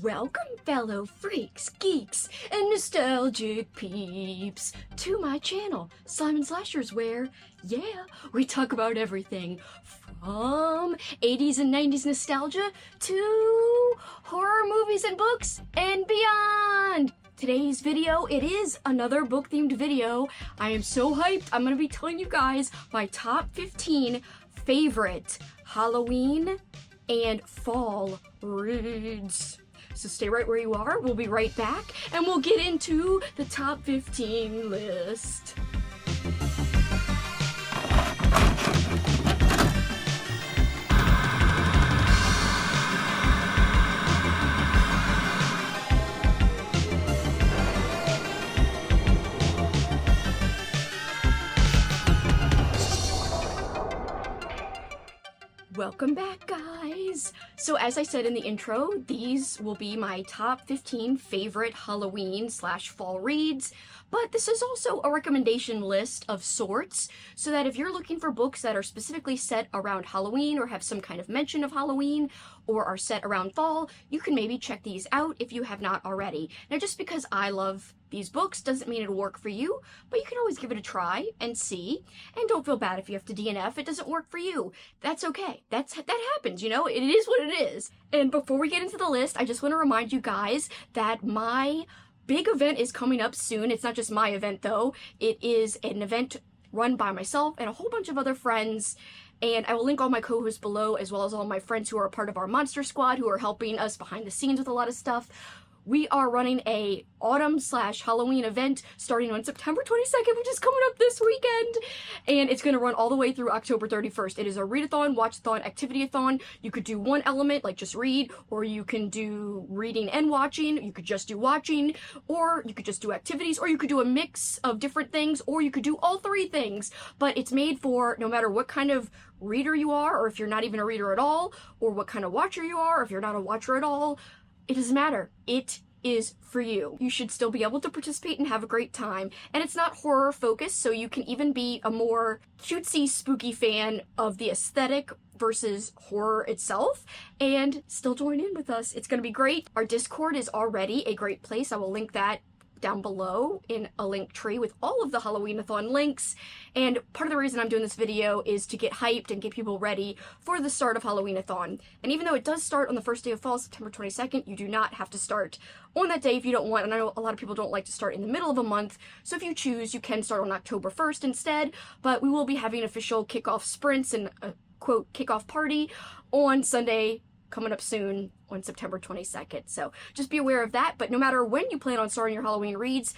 Welcome, fellow freaks, geeks, and nostalgic peeps, to my channel, Simon Slashers, where, yeah, we talk about everything from 80s and 90s nostalgia to horror movies and books and beyond. Today's video, it is another book-themed video. I am so hyped. I'm gonna be telling you guys my top 15 favorite Halloween and fall reads. So stay right where you are, we'll be right back, and we'll get into the top 15 list. Welcome back, guys! So as I said in the intro, these will be my top 15 favorite Halloween/fall reads, but this is also a recommendation list of sorts, so that if you're looking for books that are specifically set around Halloween or have some kind of mention of Halloween or are set around fall, you can maybe check these out if you have not already. Now, just because I love these books doesn't mean it'll work for you, but you can always give it a try and see. And don't feel bad if you have to DNF, it doesn't work for you. That's okay. That happens, you know? It is what it is. And before we get into the list, I just want to remind you guys that my big event is coming up soon. It's not just my event, though. It is an event run by myself and a whole bunch of other friends. And I will link all my co-hosts below, as well as all my friends who are a part of our Monster Squad, who are helping us behind the scenes with a lot of stuff. We are running a autumn/Halloween event starting on September 22nd, which is coming up this weekend. And it's going to run all the way through October 31st. It is a readathon, watchathon, activity-a-thon. You could do one element, like just read, or you can do reading and watching. You could just do watching, or you could just do activities, or you could do a mix of different things, or you could do all three things. But it's made for no matter what kind of reader you are, or if you're not even a reader at all, or what kind of watcher you are, if you're not a watcher at all. It doesn't matter. It is for you. You should still be able to participate and have a great time. And it's not horror focused, so you can even be a more cutesy, spooky fan of the aesthetic versus horror itself and still join in with us. It's going to be great. Our Discord is already a great place. I will link that down below in a link tree with all of the Halloweenathon links. And part of the reason I'm doing this video is to get hyped and get people ready for the start of Halloweenathon. And even though it does start on the first day of fall, September 22nd, you do not have to start on that day if you don't want. And I know a lot of people don't like to start in the middle of a month, so if you choose, you can start on October 1st instead. But we will be having official kickoff sprints and a quote kickoff party on Sunday coming up soon on September 22nd. So just be aware of that. But no matter when you plan on starting your Halloween reads,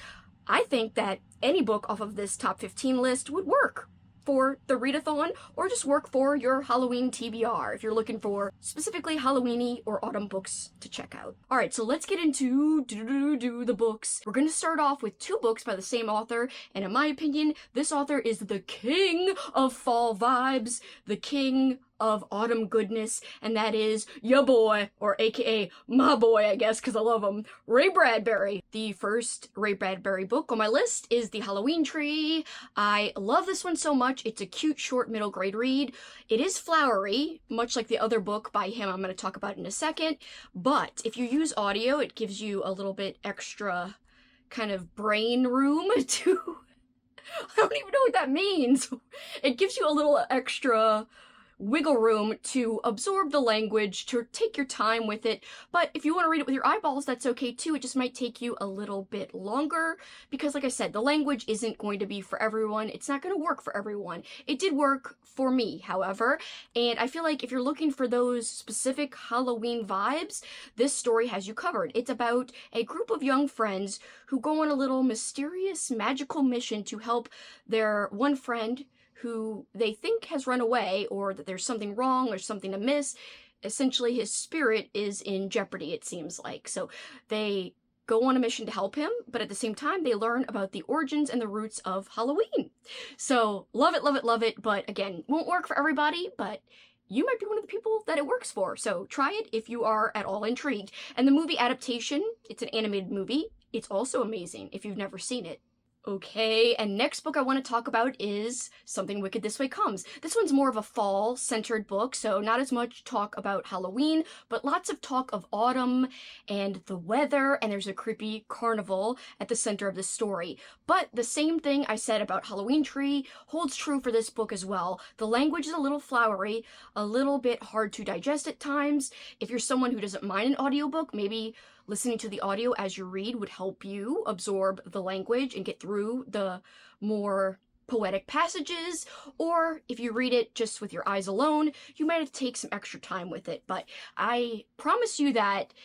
I think that any book off of this top 15 list would work for the readathon, or just work for your Halloween TBR if you're looking for specifically Halloweeny or autumn books to check out. All right, so let's get into the books. We're going to start off with two books by the same author, and in my opinion, this author is the king of fall vibes, the king of autumn goodness, and that is ya boy, or aka my boy, I guess, because I love him, Ray Bradbury. The first Ray Bradbury book on my list is The Halloween Tree. I love this one so much. It's a cute, short, middle grade read. It is flowery, much like the other book by him I'm going to talk about in a second, but if you use audio, it gives you a little bit extra kind of brain room to... I don't even know what that means. It gives you a little extra wiggle room to absorb the language, to take your time with it. But if you want to read it with your eyeballs, that's okay too. It just might take you a little bit longer because, like I said, the language isn't going to be for everyone. It's not going to work for everyone. It did work for me, however, and I feel like if you're looking for those specific Halloween vibes, this story has you covered. It's about a group of young friends who go on a little mysterious, magical mission to help their one friend who they think has run away, or that there's something wrong or something amiss. Essentially, his spirit is in jeopardy, it seems like. So they go on a mission to help him, but at the same time, they learn about the origins and the roots of Halloween. So love it, love it, love it. But again, won't work for everybody, but you might be one of the people that it works for. So try it if you are at all intrigued. And the movie adaptation, it's an animated movie. It's also amazing if you've never seen it. Okay, and next book I want to talk about is Something Wicked This Way Comes. This one's more of a fall-centered book, so not as much talk about Halloween, but lots of talk of autumn and the weather, and there's a creepy carnival at the center of the story. But the same thing I said about Halloween Tree holds true for this book as well. The language is a little flowery, a little bit hard to digest at times. If you're someone who doesn't mind an audiobook, maybe listening to the audio as you read would help you absorb the language and get through the more poetic passages, or if you read it just with your eyes alone, you might have to take some extra time with it, but I promise you that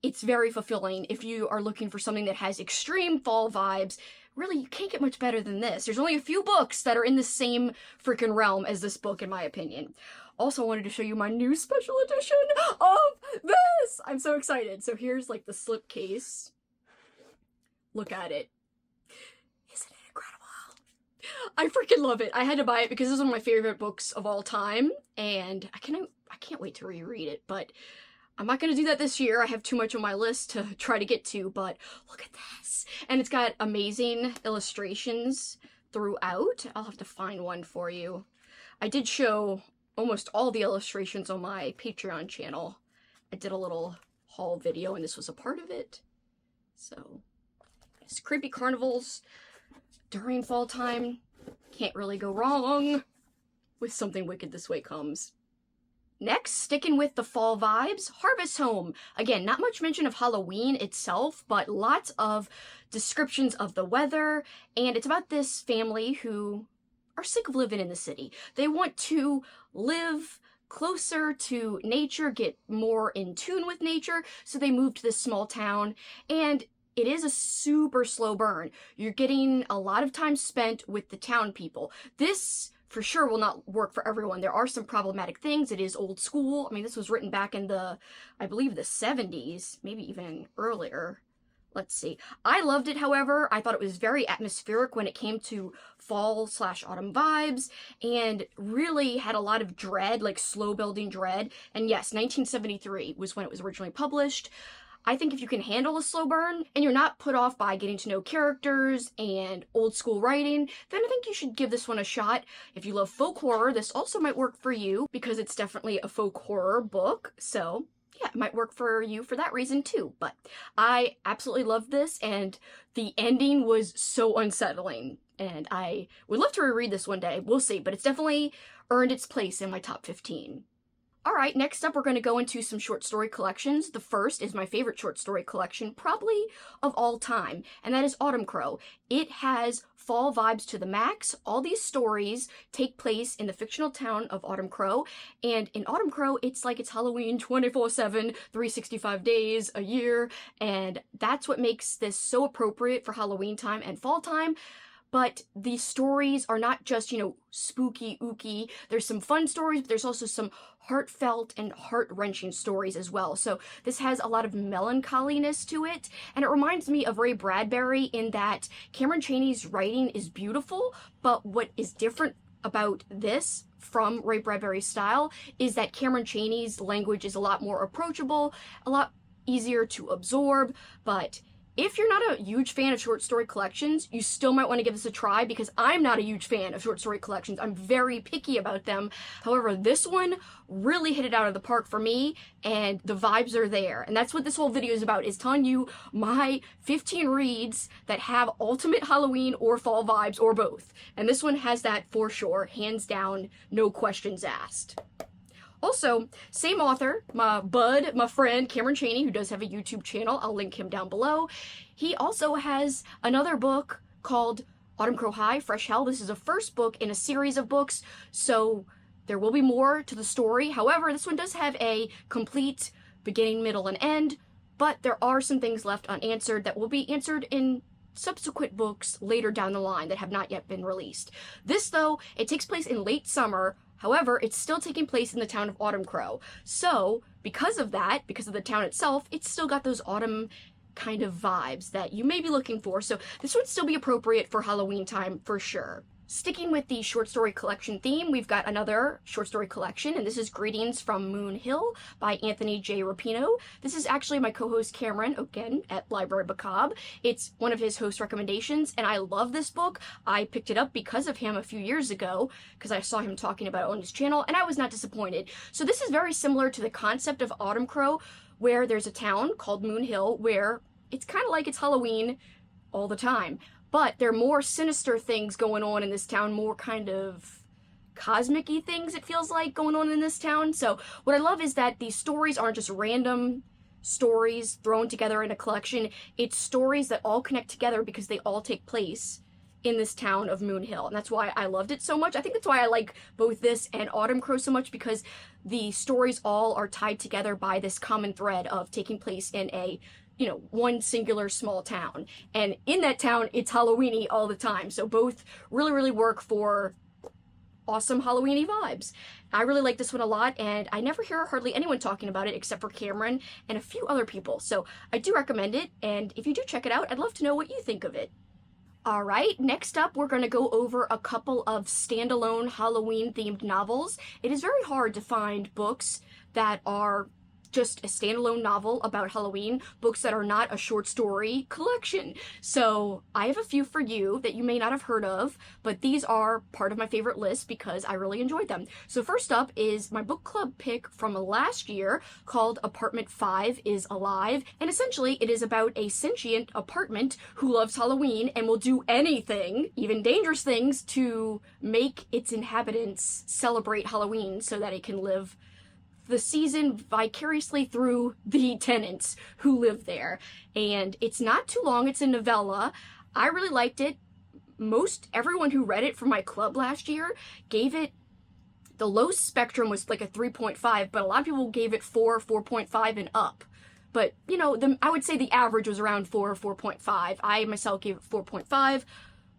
it's very fulfilling if you are looking for something that has extreme fall vibes. Really, you can't get much better than this. There's only a few books that are in the same freaking realm as this book, in my opinion. Also, I wanted to show you my new special edition of this! I'm so excited. So here's like the slipcase. Look at it. Isn't it incredible? I freaking love it. I had to buy it because this is one of my favorite books of all time, and I can't wait to reread it, but I'm not going to do that this year. I have too much on my list to try to get to, but look at this. And it's got amazing illustrations throughout. I'll have to find one for you. I did show almost all the illustrations on my Patreon channel. I did a little haul video and this was a part of it. So, it's creepy carnivals during fall time. Can't really go wrong with Something Wicked This Way Comes. Next, sticking with the fall vibes, Harvest Home. Again, not much mention of Halloween itself, but lots of descriptions of the weather, and it's about this family who are sick of living in the city. They want to live closer to nature, get more in tune with nature, so they move to this small town, and it is a super slow burn. You're getting a lot of time spent with the town people. This for sure will not work for everyone. There are some problematic things. It is old school. I mean, this was written back in the, I believe, the 70s, maybe even earlier. Let's see. I loved it, however. I thought it was very atmospheric when it came to fall/autumn vibes, and really had a lot of dread, like slow building dread. And yes, 1973 was when it was originally published. I think if you can handle a slow burn, and you're not put off by getting to know characters and old school writing, then I think you should give this one a shot. If you love folk horror, this also might work for you, because it's definitely a folk horror book, so yeah, it might work for you for that reason too. But I absolutely loved this, and the ending was so unsettling, and I would love to reread this one day. We'll see, but it's definitely earned its place in my top 15. Alright, next up we're going to go into some short story collections. The first is my favorite short story collection, probably of all time, and that is Autumncrow. It has fall vibes to the max. All these stories take place in the fictional town of Autumncrow, and in Autumncrow it's like it's Halloween 24/7, 365 days a year, and that's what makes this so appropriate for Halloween time and fall time. But these stories are not just, spooky, ooky. There's some fun stories, but there's also some heartfelt and heart-wrenching stories as well. So this has a lot of melancholiness to it, and it reminds me of Ray Bradbury in that Cameron Chaney's writing is beautiful, but what is different about this from Ray Bradbury's style is that Cameron Chaney's language is a lot more approachable, a lot easier to absorb, but if you're not a huge fan of short story collections, you still might want to give this a try, because I'm not a huge fan of short story collections. I'm very picky about them. However, this one really hit it out of the park for me, and the vibes are there. And that's what this whole video is about, is telling you my 15 reads that have ultimate Halloween or fall vibes, or both. And this one has that for sure, hands down, no questions asked. Also, same author, my bud, my friend, Cameron Chaney, who does have a YouTube channel. I'll link him down below. He also has another book called Autumncrow High, Fresh Hell. This is a first book in a series of books, so there will be more to the story. However, this one does have a complete beginning, middle, and end, but there are some things left unanswered that will be answered in subsequent books later down the line that have not yet been released. This, though, it takes place in late summer. However, it's still taking place in the town of Autumncrow. So, because of that, because of the town itself, it's still got those autumn kind of vibes that you may be looking for. So this would still be appropriate for Halloween time for sure. Sticking with the short story collection theme, we've got another short story collection, and this is Greetings from Moon Hill by Anthony J. Rapino. This is actually my co-host Cameron, again, at Library Macabre. It's one of his host recommendations, and I love this book. I picked it up because of him a few years ago, because I saw him talking about it on his channel, and I was not disappointed. So this is very similar to the concept of Autumncrow, where there's a town called Moon Hill, where it's kind of like it's Halloween all the time. But there are more sinister things going on in this town, more kind of cosmic-y things, it feels like, going on in this town. So what I love is that these stories aren't just random stories thrown together in a collection. It's stories that all connect together because they all take place in this town of Moon Hill. And that's why I loved it so much. I think that's why I like both this and Autumncrow so much, because the stories all are tied together by this common thread of taking place in a one singular small town. And in that town, it's Halloweeny all the time. So both really, really work for awesome Halloweeny vibes. I really like this one a lot, and I never hear hardly anyone talking about it except for Cameron and a few other people. So I do recommend it, and if you do check it out, I'd love to know what you think of it. All right, next up, we're going to go over a couple of standalone Halloween-themed novels. It is very hard to find books that are just a standalone novel about Halloween, books that are not a short story collection. So I have a few for you that you may not have heard of, but these are part of my favorite list because I really enjoyed them. So first up is my book club pick from last year called Apartment 5 is Alive, and essentially it is about a sentient apartment who loves Halloween and will do anything, even dangerous things, to make its inhabitants celebrate Halloween so that it can live the season vicariously through the tenants who live there. And it's not too long, it's a novella. I really liked it. Most everyone who read it from my club last year gave it, the low spectrum was like a 3.5, but a lot of people gave it 4, 4.5 and up. But, I would say the average was around 4 or 4.5. I myself gave it 4.5,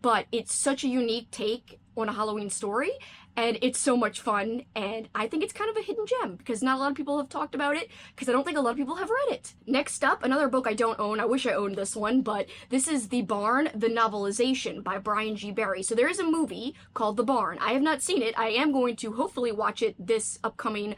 but it's such a unique take on a Halloween story, and it's so much fun, and I think it's kind of a hidden gem because not a lot of people have talked about it, because I don't think a lot of people have read it. Next up, another book I don't own. I wish I owned this one, but this is The Barn, the novelization by Brian G. Berry. So there is a movie called The Barn. I have not seen it. I am going to hopefully watch it this upcoming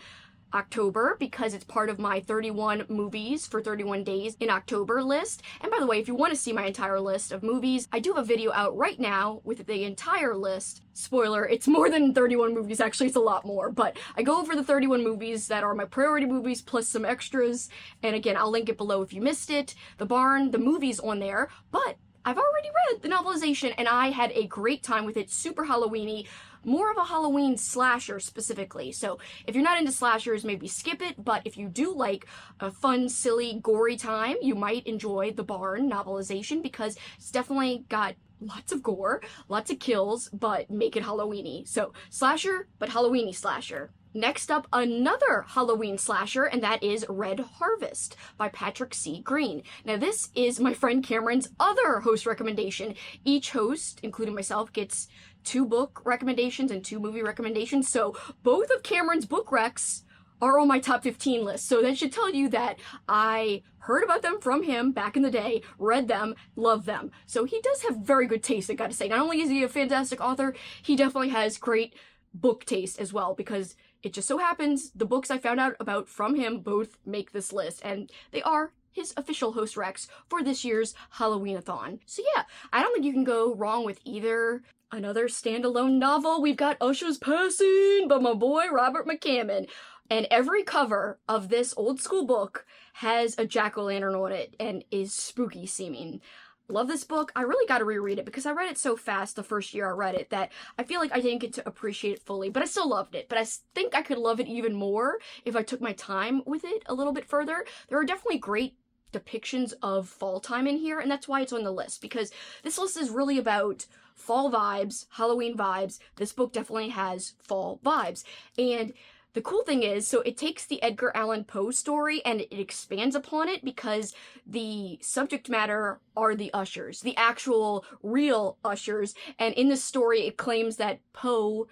October because it's part of my 31 movies for 31 days in October list. And by the way, if you want to see my entire list of movies, I do have a video out right now with the entire list. Spoiler, it's more than 31 movies, actually it's a lot more, but I go over the 31 movies that are my priority movies plus some extras, and again, I'll link it below if you missed it. The Barn, the movie's on there, but I've already read the novelization and I had a great time with it. Super Halloweeny, more of a Halloween slasher specifically. So if you're not into slashers, maybe skip it, but if you do like a fun, silly, gory time, you might enjoy The Barn novelization because it's definitely got lots of gore, lots of kills, but make it Halloweeny. So slasher, but Halloweeny slasher. Next up, another Halloween slasher, and that is Red Harvest by Patrick C. Green. Now this is my friend Cameron's other host recommendation. Each host, including myself, gets 2 book recommendations and 2 movie recommendations, so both of Cameron's book recs are on my top 15 list. So that should tell you that I heard about them from him back in the day, read them, love them. So he does have very good taste, I gotta say. Not only is he a fantastic author, he definitely has great book taste as well, because it just so happens the books I found out about from him both make this list, and they are his official host recs for this year's Halloweenathon. So yeah, I don't think you can go wrong with either. Another standalone novel, we've got Usher's Passing by my boy Robert McCammon. And every cover of this old school book has a jack-o'-lantern on it and is spooky seeming. Love this book. I really got to reread it because I read it so fast the first year I read it that I feel like I didn't get to appreciate it fully, but I still loved it. But I think I could love it even more if I took my time with it a little bit further. There are definitely great depictions of fall time in here, and that's why it's on the list, because this list is really about fall vibes, Halloween vibes. This book definitely has fall vibes. And the cool thing is, so it takes the Edgar Allan Poe story and it expands upon it because the subject matter are the ushers, the actual real ushers. And in this story, it claims that Poe,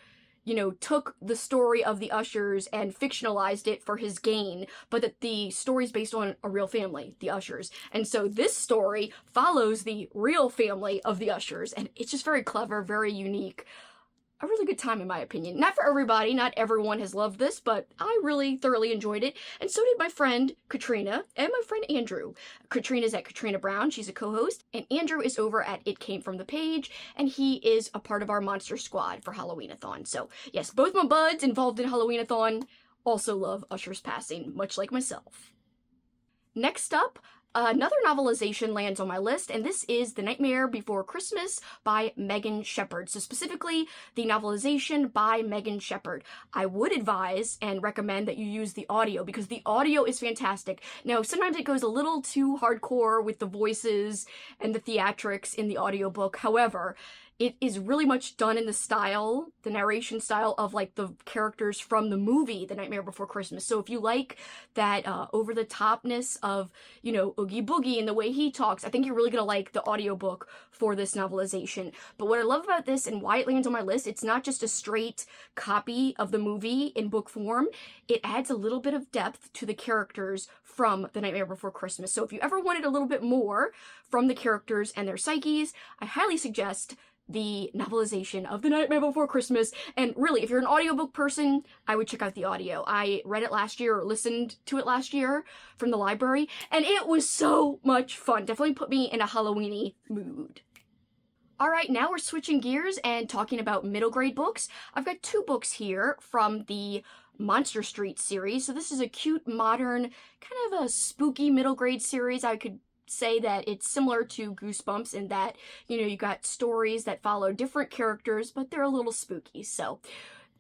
took the story of the ushers and fictionalized it for his gain, but that the story's based on a real family, the ushers. And so this story follows the real family of the ushers, and it's just very clever, very unique. a really good time in my opinion. Not for everybody, not everyone has loved this, but I really thoroughly enjoyed it, and so did my friend Katrina and my friend Andrew. Katrina's at Katrina Brown, she's a co-host, and Andrew is over at It Came From The Page, and he is a part of our monster squad for Halloweenathon. So yes, both my buds involved in Halloweenathon also love Usher's Passing, much like myself. Next up, another novelization lands on my list, and this is The Nightmare Before Christmas by Megan Shepherd. So specifically, the novelization by Megan Shepherd. I would advise and recommend that you use the audio, because the audio is fantastic. Now, sometimes it goes a little too hardcore with the voices and the theatrics in the audiobook. However, it is really much done in the style, the narration style of like the characters from the movie The Nightmare Before Christmas. So if you like that over-the-topness of, you know, Oogie Boogie and the way he talks, I think you're really gonna like the audiobook for this novelization. But what I love about this and why it lands on my list, it's not just a straight copy of the movie in book form. It adds a little bit of depth to the characters from The Nightmare Before Christmas. So if you ever wanted a little bit more from the characters and their psyches, I highly suggest the novelization of The Nightmare Before Christmas. And really, if you're an audiobook person, I would check out the audio. I read it last year, or listened to it last year from the library, and it was so much fun. Definitely put me in a Halloween-y mood. Alright, now we're switching gears and talking about middle grade books. I've got two books here from the Monster Street series. So this is a cute, modern, kind of a spooky middle grade series. I could say that it's similar to Goosebumps in that, you know, you got stories that follow different characters, but they're a little spooky. So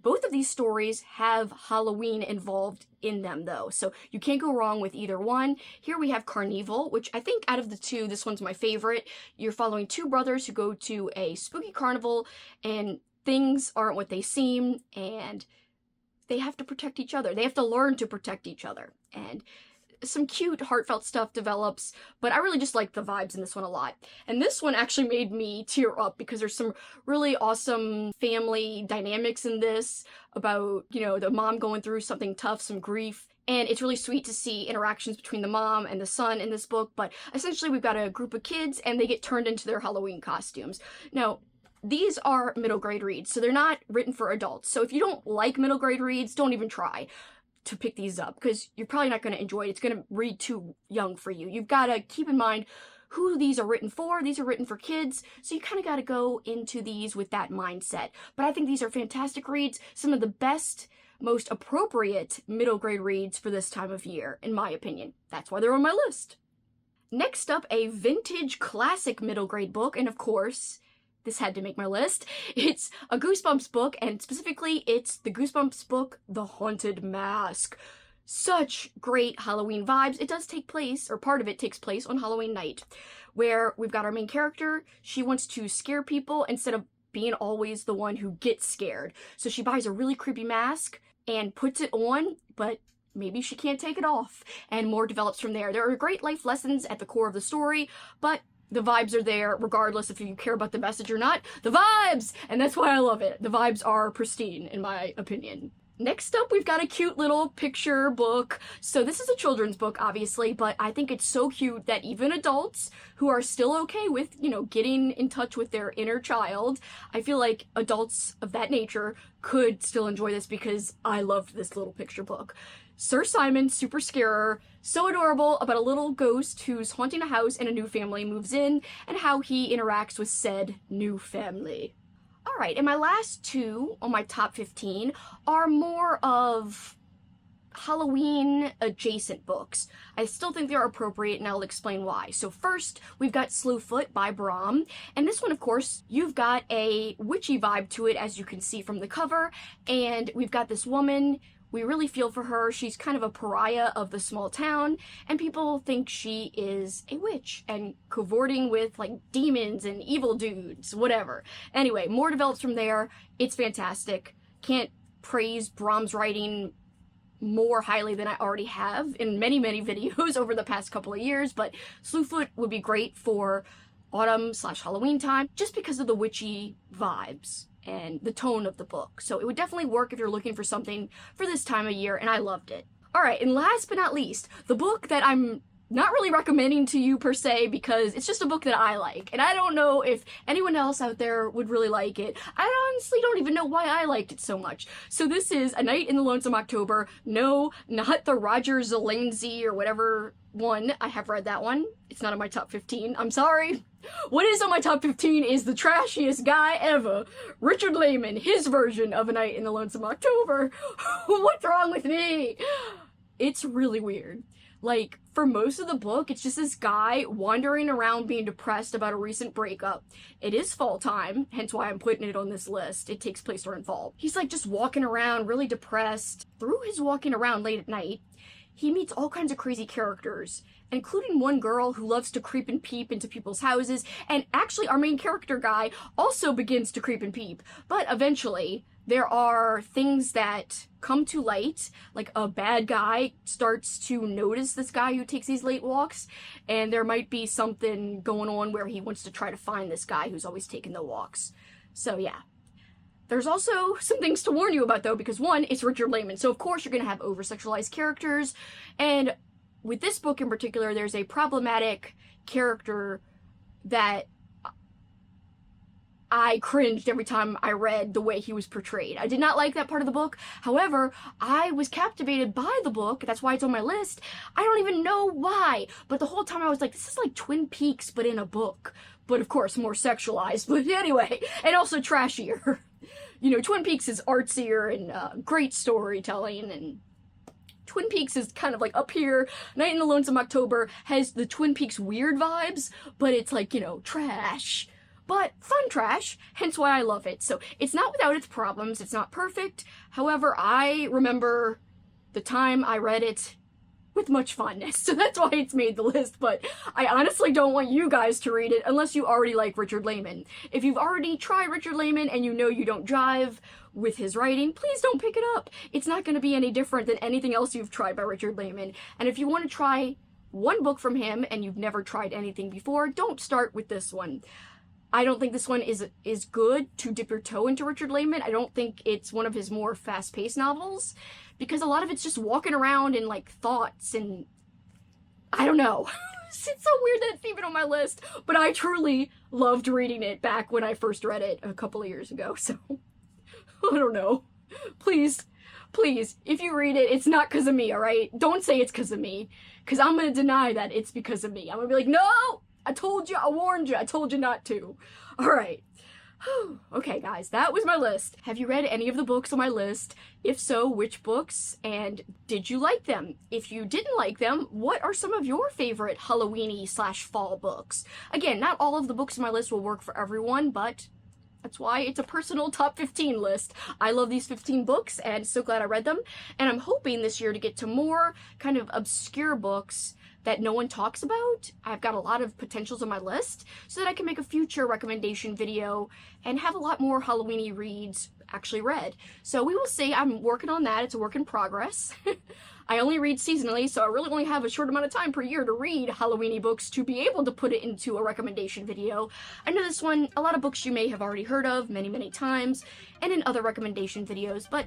both of these stories have Halloween involved in them, though, so you can't go wrong with either one. Here we have Carnival, which I think out of the two, this one's my favorite. You're following two brothers who go to a spooky carnival, and things aren't what they seem, and they have to protect each other. They have to learn to protect each other, and some cute, heartfelt stuff develops, but I really just like the vibes in this one a lot. And this one actually made me tear up because there's some really awesome family dynamics in this about, you know, the mom going through something tough, some grief. And it's really sweet to see interactions between the mom and the son in this book, but essentially we've got a group of kids and they get turned into their Halloween costumes. Now, these are middle grade reads, so they're not written for adults. So if you don't like middle grade reads, don't even try to pick these up, because you're probably not going to enjoy it. It's going to read too young for you. You've got to keep in mind who these are written for. These are written for kids, so you kind of got to go into these with that mindset. But I think these are fantastic reads, some of the best, most appropriate middle grade reads for this time of year, in my opinion. That's why they're on my list. Next up, a vintage classic middle grade book, and of course, this had to make my list. It's a Goosebumps book, and specifically, it's the Goosebumps book, The Haunted Mask. Such great Halloween vibes. It does take place, or part of it takes place on Halloween night, where we've got our main character. She wants to scare people instead of being always the one who gets scared. So she buys a really creepy mask and puts it on, but maybe she can't take it off, and more develops from there. There are great life lessons at the core of the story, but the vibes are there regardless if you care about the message or not. The vibes! And that's why I love it. The vibes are pristine, in my opinion. Next up, we've got a cute little picture book. So this is a children's book, obviously, but I think it's so cute that even adults who are still okay with, you know, getting in touch with their inner child, I feel like adults of that nature could still enjoy this because I loved this little picture book. Sir Simon, super scarer, so adorable, about a little ghost who's haunting a house and a new family moves in, and how he interacts with said new family. Alright, and my last two on my top 15 are more of Halloween adjacent books. I still think they're appropriate, and I'll explain why. So first, we've got Slewfoot by Bram, and this one, of course, you've got a witchy vibe to it, as you can see from the cover, and we've got this woman. We really feel for her. She's kind of a pariah of the small town, and people think she is a witch and cavorting with like demons and evil dudes, whatever. Anyway, more develops from there. It's fantastic. Can't praise Brahms' writing more highly than I already have in many, many videos over the past couple of years, but Slewfoot would be great for autumn/Halloween time just because of the witchy vibes and the tone of the book. So it would definitely work if you're looking for something for this time of year, and I loved it. Alright, and last but not least, the book that I'm not really recommending to you per se, because it's just a book that I like, and I don't know if anyone else out there would really like it. I honestly don't even know why I liked it so much. So this is A Night in the Lonesome October. No, not the Roger Zelazny or whatever one. I have read that one. It's not on my top 15. I'm sorry. What is on my top 15 is the trashiest guy ever. Richard Lehman, his version of A Night in the Lonesome October. What's wrong with me? It's really weird. Like, for most of the book, it's just this guy wandering around being depressed about a recent breakup. It is fall time, hence why I'm putting it on this list. It takes place during fall. He's like just walking around really depressed. Through his walking around late at night, he meets all kinds of crazy characters, including one girl who loves to creep and peep into people's houses, and actually our main character guy also begins to creep and peep. But eventually, there are things that come to light, like a bad guy starts to notice this guy who takes these late walks, and there might be something going on where he wants to try to find this guy who's always taking the walks. So yeah. There's also some things to warn you about though, because one, it's Richard Lehman, so of course you're gonna have over-sexualized characters, and with this book in particular, there's a problematic character that I cringed every time I read the way he was portrayed. I did not like that part of the book. However, I was captivated by the book. That's why it's on my list. I don't even know why, but the whole time I was like, this is like Twin Peaks, but in a book. But of course, more sexualized. But anyway, and also trashier. You know, Twin Peaks is artsier and great storytelling, and Twin Peaks is kind of like up here. Night in the Lonesome October has the Twin Peaks weird vibes, but it's like, you know, trash. But fun trash, hence why I love it. So it's not without its problems, it's not perfect. However, I remember the time I read it with much fondness, so that's why it's made the list. But I honestly don't want you guys to read it unless you already like Richard Lehman. If you've already tried Richard Lehman and you know you don't jive with his writing, please don't pick it up. It's not going to be any different than anything else you've tried by Richard Lehman. And if you want to try one book from him and you've never tried anything before, don't start with this one. I don't think this one is good to dip your toe into Richard Lehman. I don't think it's one of his more fast-paced novels, because a lot of it's just walking around and like thoughts, and I don't know. It's so weird that it's even on my list, but I truly loved reading it back when I first read it a couple of years ago, so I don't know. Please, if you read it, it's not because of me, alright? Don't say it's because of me, because I'm going to deny that it's because of me. I'm going to be like, no! I told you, I warned you, I told you not to. Alright. Okay, guys, that was my list. Have you read any of the books on my list? If so, which books? And did you like them? If you didn't like them, what are some of your favorite Halloween-y/fall books? Again, not all of the books on my list will work for everyone, but that's why it's a personal top 15 list. I love these 15 books, and so glad I read them. And I'm hoping this year to get to more kind of obscure books that no one talks about. I've got a lot of potentials on my list so that I can make a future recommendation video and have a lot more Halloween-y reads actually read. So we will see. I'm working on that. It's a work in progress. I only read seasonally, so I really only have a short amount of time per year to read Halloween-y books to be able to put it into a recommendation video. I know this one, a lot of books you may have already heard of many, many times, and in other recommendation videos, but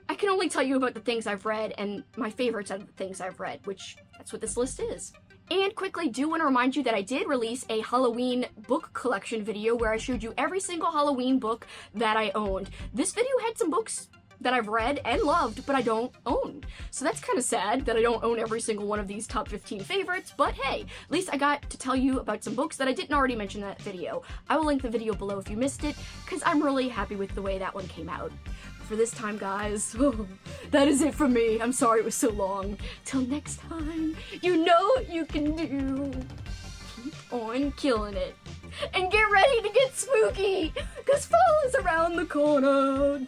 I can only tell you about the things I've read and my favorites out of the things I've read, which that's what this list is. And quickly, do want to remind you that I did release a Halloween book collection video where I showed you every single Halloween book that I owned. This video had some books that I've read and loved, but I don't own. So that's kind of sad that I don't own every single one of these top 15 favorites, but hey, at least I got to tell you about some books that I didn't already mention in that video. I will link the video below if you missed it, because I'm really happy with the way that one came out. For this time, guys, that is it from me. I'm sorry it was so long. Till next time, you know what you can do. Keep on killing it. And get ready to get spooky, because fall is around the corner.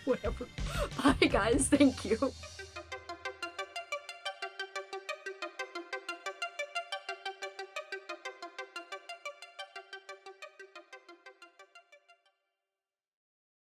Whatever. Bye, guys. Thank you.